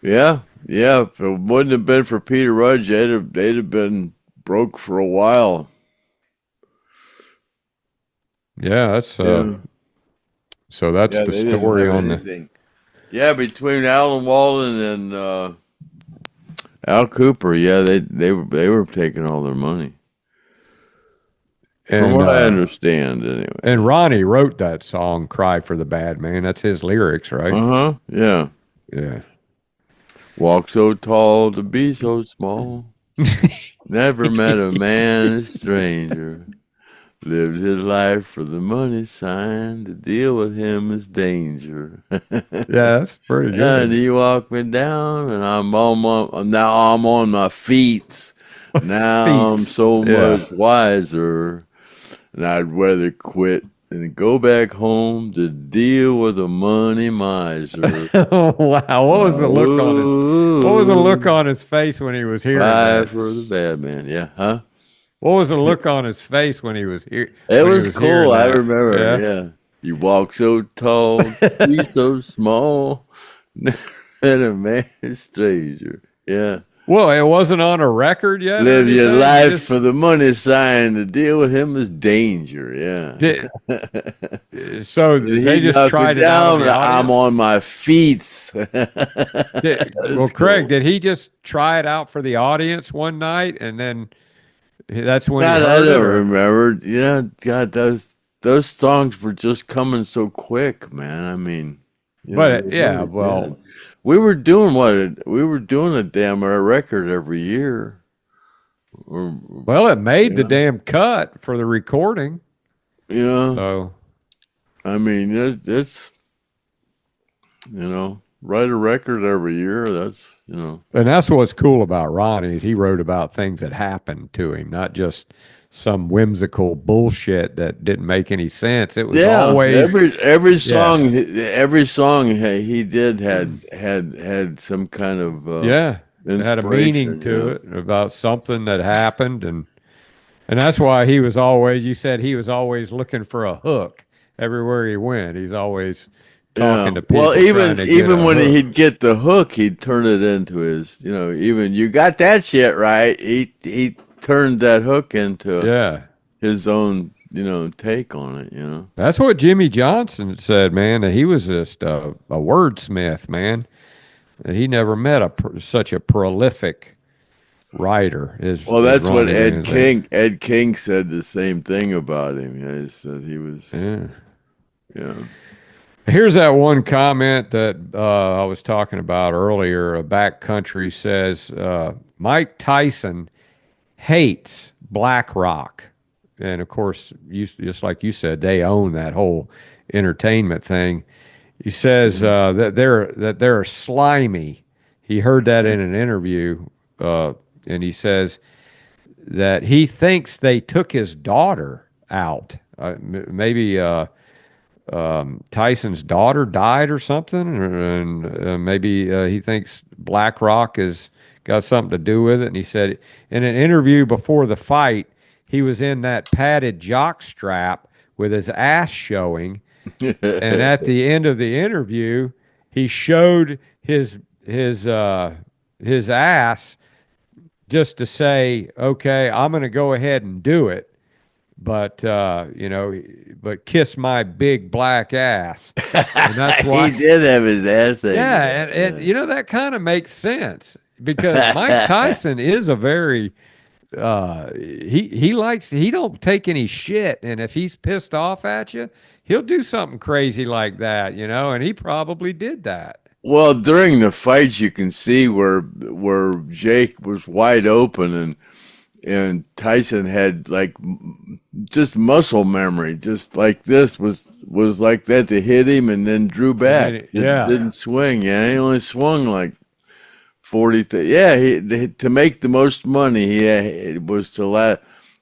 Yeah, yeah. If it wouldn't have been for Peter Rudge, they'd have been broke for a while. Yeah, that's Yeah. so that's Yeah, the they didn't story have on the anything. Yeah, between Alan Walden and Al Cooper, yeah, they were taking all their money. From and what I understand, anyway. and Ronnie wrote that song "Cry for the Bad Man." That's his lyrics, right? Uh-huh. Yeah. Yeah. Walk so tall to be so small. Never met a man a stranger. Lived his life for the money sign. To deal with him is danger. Yeah, that's pretty And good. he walked me down, and now I'm on my feet. Now I'm Feats. so Yeah. much wiser, and I'd rather quit and go back home to deal with a money miser. Wow, what was the look on his what was the look on his face when he was hearing Cry that? for the bad man. Yeah, huh? What was the look on his face when he was here? It when he was hearing cool. I that? remember. Yeah. Yeah. You walk so tall, be so small. Never met a man stranger. Yeah. Well, it wasn't on a record yet. Or Live your anything? life Just for the money sign. To deal with him is danger. Yeah. so And they he just knocked tried me it out on down. the I'm audience. on my feet. Well, Craig, did he just try it out for the audience one night, and then that's when he God, I heard it? don't Or, remember. Yeah, God, those songs were just coming so quick, man. I mean, they yeah, really well, did. We were doing what? We were doing a damn record every year. it made the Yeah. damn cut for the recording. Yeah, So I mean, it's write a record every year. and that's what's cool about Ronnie is he wrote about things that happened to him, not just some whimsical bullshit that didn't make any sense. It was yeah. always Every song he did had some kind of yeah, it had a meaning inspiration. to Yeah. it about something that happened, and that's why he was always. You said he was always looking for a hook everywhere he went. He's always talking to people. Well, trying to get even a when hook. he'd get the hook, he'd turn it into his. Even you got that shit right. He turned that hook into Yeah, his own take on it. that's what Jimmy Johnson said, man. That he was just a wordsmith, man. That he never met such a prolific writer Well, as that's what Ronnie Ed Van Zant. King. Ed King said the same thing about him. Yeah, he said he was. Yeah. Yeah. Here's that one comment that I was talking about earlier. A backcountry says Mike Tyson hates black rock, and of course, just like you said, they own that whole entertainment thing. He says that they're slimy. He heard that in an interview, and he says that he thinks they took his daughter out. Maybe Tyson's daughter died or something, and maybe he thinks Black Rock has got something to do with it. And he said in an interview before the fight, he was in that padded jock strap with his ass showing, and at the end of the interview, he showed his ass just to say, "Okay, I'm going to go ahead and do it." but but kiss my big black ass, and that's why he did have his ass. Yeah, and that kind of makes sense because Mike Tyson is a very he don't take any shit, and if he's pissed off at you, he'll do something crazy like that, and he probably did that. Well, during the fights, you can see where Jake was wide open and Tyson had like just muscle memory, just like this was like that to hit him and then drew back. It didn't swing. Yeah, he only swung like 40. To make the most money, it was to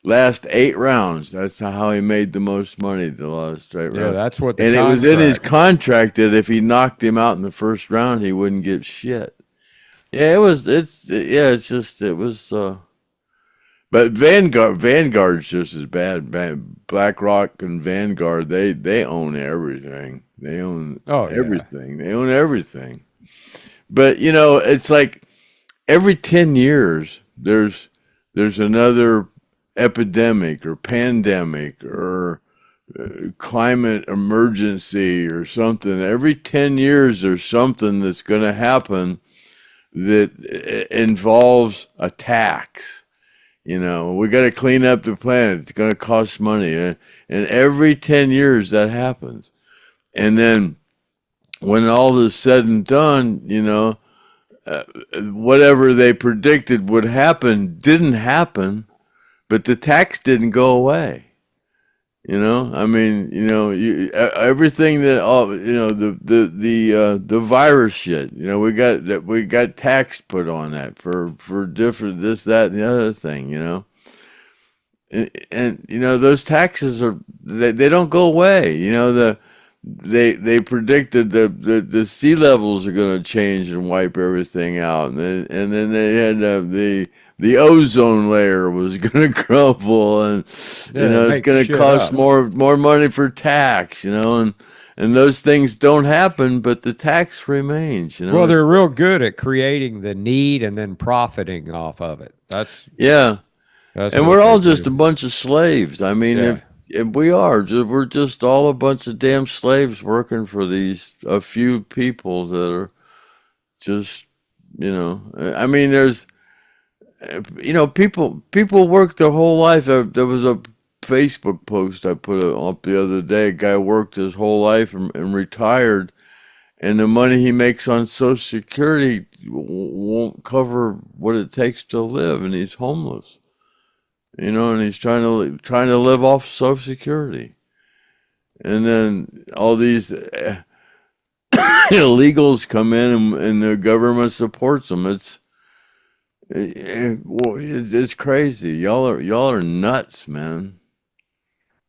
last 8 rounds. That's how he made the most money, the last straight rounds. Yeah, that's what. And it was in his contract that if he knocked him out in the first round, he wouldn't get shit. Yeah, it was. But Vanguard's just as bad. BlackRock and Vanguard, they own everything. They own everything. They own everything. But it's like every 10 years there's another epidemic or pandemic or climate emergency or something. Every 10 years there's something that's going to happen that involves a tax. We got to clean up the planet. It's going to cost money. And every 10 years that happens. And then when all is said and done, whatever they predicted would happen didn't happen, but the tax didn't go away. Everything that the virus shit, we got tax put on that for different this, that, and the other thing, and those taxes they don't go away. They predicted the sea levels are going to change and wipe everything out, and then they had the ozone layer was going to crumble, and it's going to cost more money for tax, and those things don't happen, but the tax remains. Well, they're real good at creating the need and then profiting off of it. That's and we're all just a bunch of slaves. I mean, if we are, we're just all a bunch of damn slaves working for a few people that are just, I mean, there's, people work their whole life. There was a Facebook post I put up the other day. A guy worked his whole life and retired, and the money he makes on Social Security won't cover what it takes to live, and he's homeless. And he's trying to live off Social Security, and then all these illegals come in, and the government supports them. It's crazy. Y'all are nuts, man.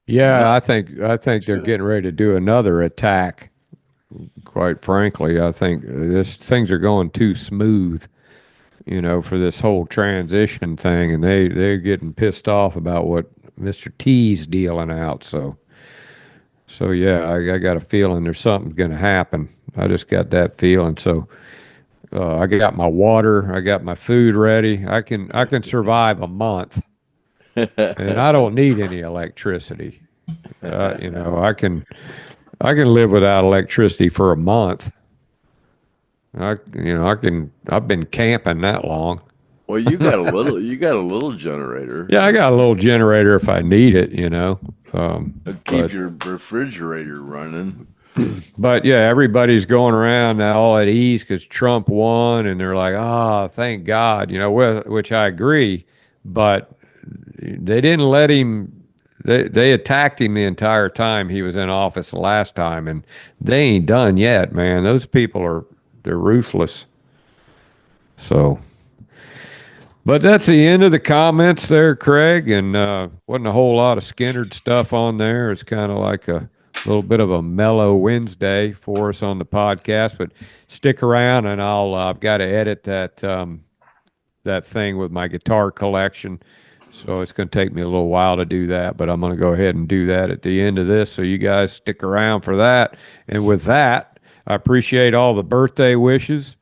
Yeah, I think they're getting ready to do another attack. Quite frankly, I think things are going too smooth. For this whole transition thing, and they're getting pissed off about what Mr. T's dealing out. So yeah, I got a feeling there's something going to happen. I just got that feeling. So I got my water, I got my food ready. I can survive a month, and I don't need any electricity. I can live without electricity for a month. I've been camping that long. Well, you got a little generator. Yeah, I got a little generator if I need it, Keep your refrigerator running. But yeah, everybody's going around now all at ease because Trump won, and they're like, "Oh, thank God," which I agree. But they didn't let him. They attacked him the entire time he was in office last time, and they ain't done yet, man. Those people they're ruthless. So, but that's the end of the comments there, Craig, and wasn't a whole lot of Skynyrd stuff on there. It's kind of like a little bit of a mellow Wednesday for us on the podcast, but stick around, and I've got to edit that thing with my guitar collection, so it's going to take me a little while to do that, but I'm going to go ahead and do that at the end of this, so you guys stick around for that. And with that, I appreciate all the birthday wishes,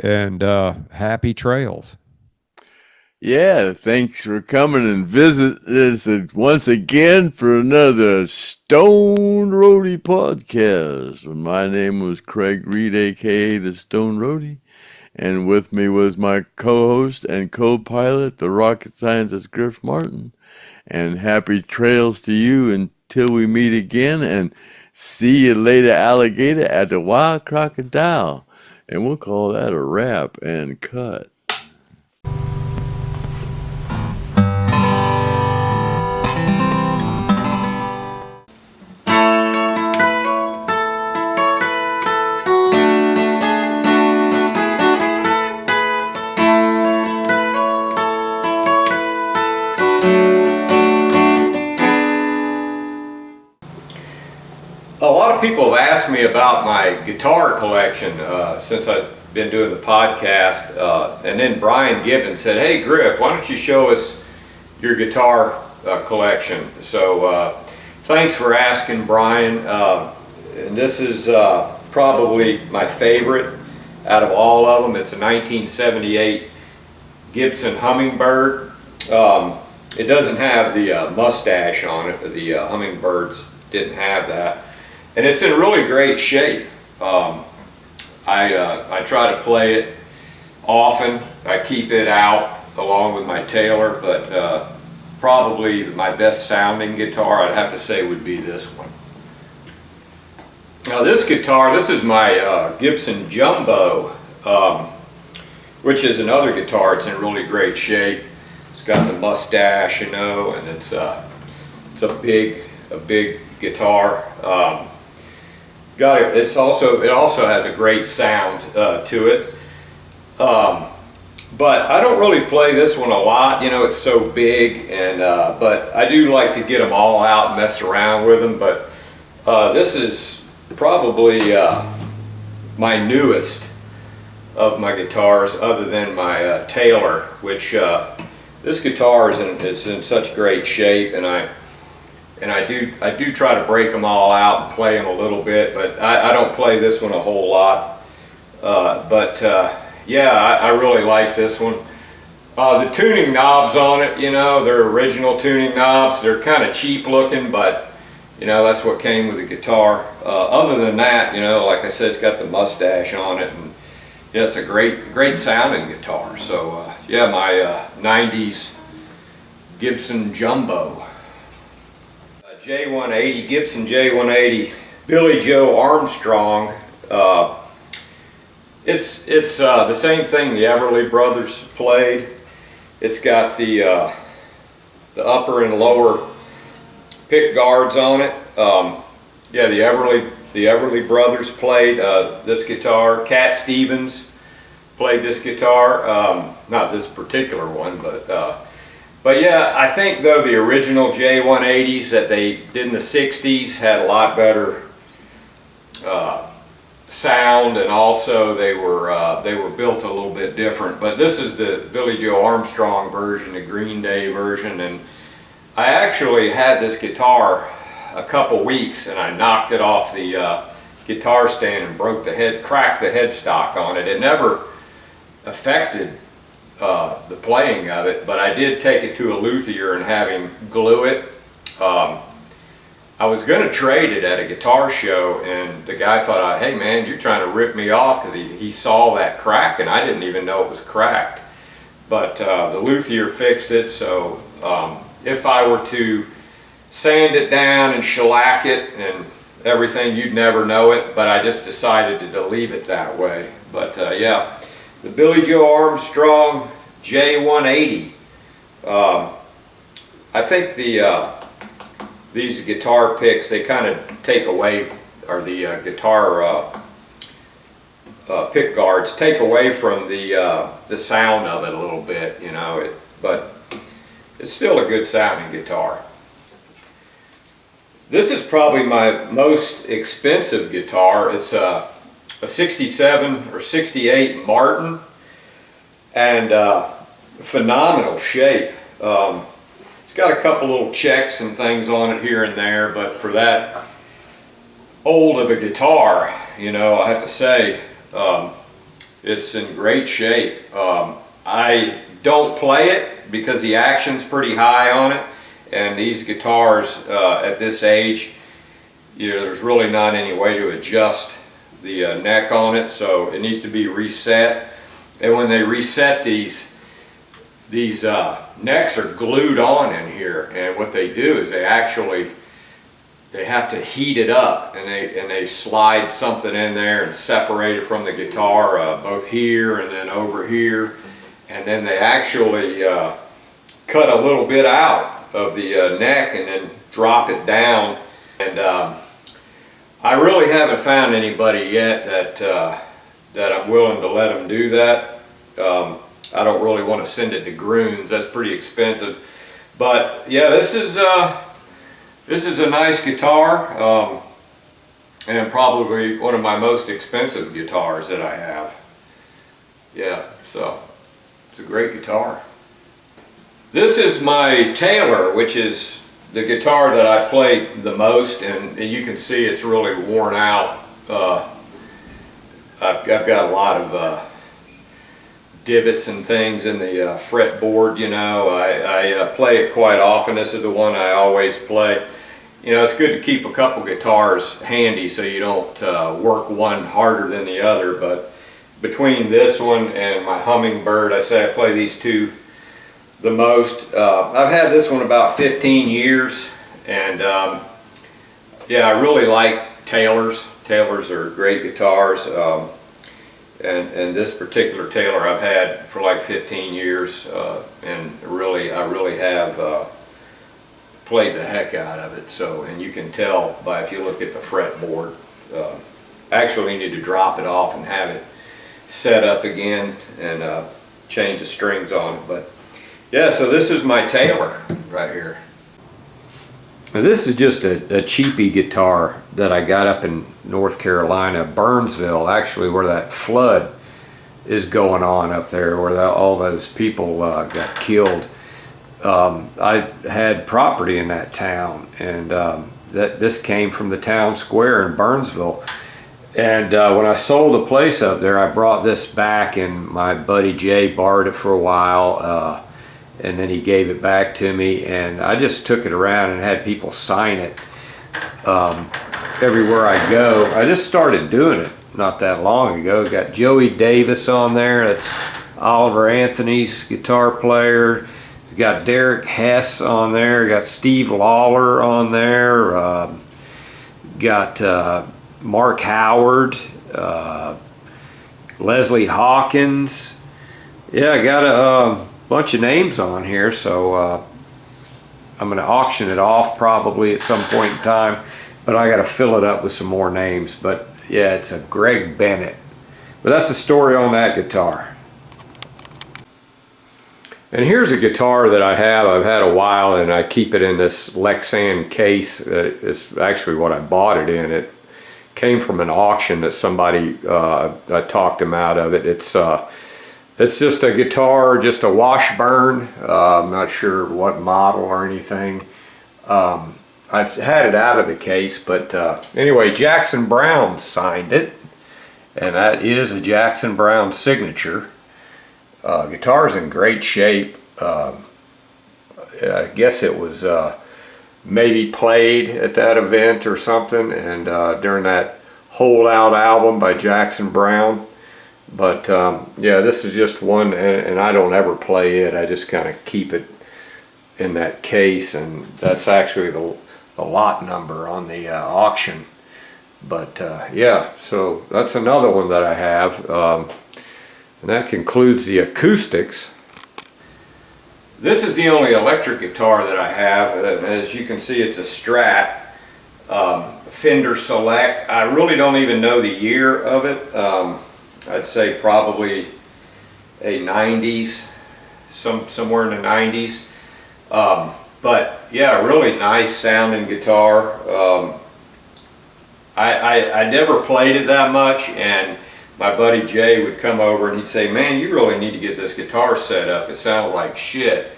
and happy trails. Yeah, thanks for coming and visit us once again for another Stone Roadie podcast. My name was Craig Reed, aka the Stone Roadie, and with me was my co-host and co-pilot, the rocket scientist Griff Martin. And happy trails to you until we meet again, and see you later, alligator, at the Wild Crocodile. And we'll call that a wrap and cut. A lot of people have asked me about my guitar collection since I've been doing the podcast, and then Brian Gibbons said, "Hey Griff, why don't you show us your guitar collection?" So thanks for asking, Brian. And this is probably my favorite out of all of them. It's a 1978 Gibson Hummingbird. It doesn't have the mustache on it. The Hummingbirds didn't have that. And it's in really great shape. I try to play it often. I keep it out along with my Taylor, but probably my best sounding guitar, I'd have to say, would be this one. Now this guitar, this is my Gibson Jumbo, which is another guitar. It's in really great shape. It's got the mustache, you know, and it's a big guitar. It also has a great sound to it, but I don't really play this one a lot. You know, it's so big, and but I do like to get them all out and mess around with them. But this is probably my newest of my guitars, other than my Taylor, which this guitar is in such great shape, and I do try to break them all out and play them a little bit, but I don't play this one a whole lot. Yeah, I really like this one. The tuning knobs on it, you know, they're original tuning knobs. They're kind of cheap looking, but you know, that's what came with the guitar. Other than that, you know, like I said, it's got the mustache on it, and yeah, it's a great sounding guitar. So yeah, my 90s Gibson Jumbo. J180, Gibson J180, Billy Joe Armstrong. It's the same thing the Everly Brothers played. It's got the upper and lower pick guards on it. Yeah, the Everly Brothers played this guitar. Cat Stevens played this guitar. Not this particular one, but yeah, I think though the original J180s that they did in the 60s had a lot better sound, and also they were built a little bit different. But this is the Billy Joe Armstrong version, the Green Day version, and I actually had this guitar a couple weeks, and I knocked it off the guitar stand and cracked the headstock on it. It never affected the playing of it, but I did take it to a luthier and have him glue it. I was going to trade it at a guitar show, and the guy thought, hey man, you're trying to rip me off, because he saw that crack, and I didn't even know it was cracked. But the luthier fixed it, so if I were to sand it down and shellac it and everything, you'd never know it, but I just decided to leave it that way. But yeah, the Billy Joe Armstrong J180. I think these guitar picks, they kind of take away, or the guitar pick guards take away from the sound of it a little bit, you know. But it's still a good sounding guitar. This is probably my most expensive guitar. It's a 67 or 68 Martin, and phenomenal shape. It's got a couple little checks and things on it here and there, but for that old of a guitar, you know, I have to say it's in great shape. I don't play it because the action's pretty high on it. And these guitars at this age, there's really not any way to adjust the neck on it, so it needs to be reset. And when they reset these necks are glued on in here, and what they do is they have to heat it up, and they slide something in there and separate it from the guitar, both here and then over here, and then they actually cut a little bit out of the neck and then drop it down. And I really haven't found anybody yet that I'm willing to let them do that. I don't really want to send it to Groons. That's pretty expensive. But yeah, this is a nice guitar, and probably one of my most expensive guitars that I have. Yeah, so it's a great guitar. This is my Taylor, which is the guitar that I play the most, and you can see it's really worn out. I've got a lot of divots and things in the fretboard, I play it quite often. This is the one I always play. It's good to keep a couple guitars handy so you don't work one harder than the other, but between this one and my Hummingbird, I say I play these two the most. I've had this one about 15 years, and yeah, I really like Taylors. Taylors are great guitars. And this particular Taylor I've had for like 15 years, and I really have played the heck out of it. So, and you can tell by if you look at the fretboard. Actually, you need to drop it off and have it set up again and change the strings on it. But yeah, so this is my Taylor right here. Now, this is just a cheapy guitar that I got up in North Carolina, Burnsville, actually, where that flood is going on up there, where all those people got killed. I had property in that town, and this came from the town square in Burnsville. And when I sold the place up there, I brought this back, and my buddy Jay borrowed it for a while. And then he gave it back to me, and I just took it around and had people sign it everywhere I go. I just started doing it not that long ago. Got Joey Davis on there. That's Oliver Anthony's guitar player. Got Derek Hess on there. Got Steve Lawler on there. Got Mark Howard. Leslie Hawkins. Yeah, I got a bunch of names on here, so I'm going to auction it off probably at some point in time, but I got to fill it up with some more names. But yeah, it's a Greg Bennett. But that's the story on that guitar. And here's a guitar that I've had a while, and I keep it in this Lexan case. It's actually what I bought it in. It came from an auction that somebody, I talked him out of it. It's just a guitar, just a Washburn. I'm not sure what model or anything. I've had it out of the case, but anyway, Jackson Browne signed it, and that is a Jackson Browne signature. Guitar's in great shape. I guess it was maybe played at that event or something, and during that Hole Out album by Jackson Browne. But yeah, this is just one, and I don't ever play it. I just kind of keep it in that case, and that's actually the lot number on the auction. But yeah, so that's another one that I have, and that concludes the acoustics. This is the only electric guitar that I have. As you can see, it's a Strat Fender Select. I really don't even know the year of it. I'd say probably a 90s, somewhere in the 90s. But yeah, really nice sounding guitar. I never played it that much, and my buddy Jay would come over and he'd say, "Man, you really need to get this guitar set up. It sounded like shit."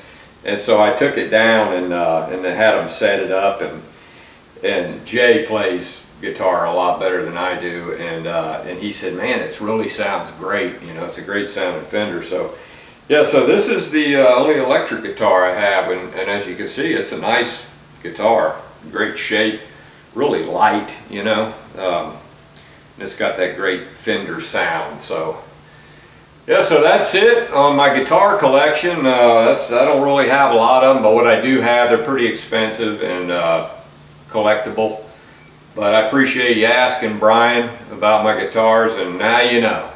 And so I took it down and then had him set it up, and Jay plays guitar a lot better than I do, and he said, "Man, it really sounds great. It's a great sounding Fender." So Yeah, so this is the only electric guitar I have, and as you can see, it's a nice guitar, great shape, really light, you know. It's got that great Fender sound. So yeah, so that's it on my guitar collection. I don't really have a lot of them, but what I do have, they're pretty expensive and collectible. But I appreciate you asking, Brian, about my guitars, and now you know.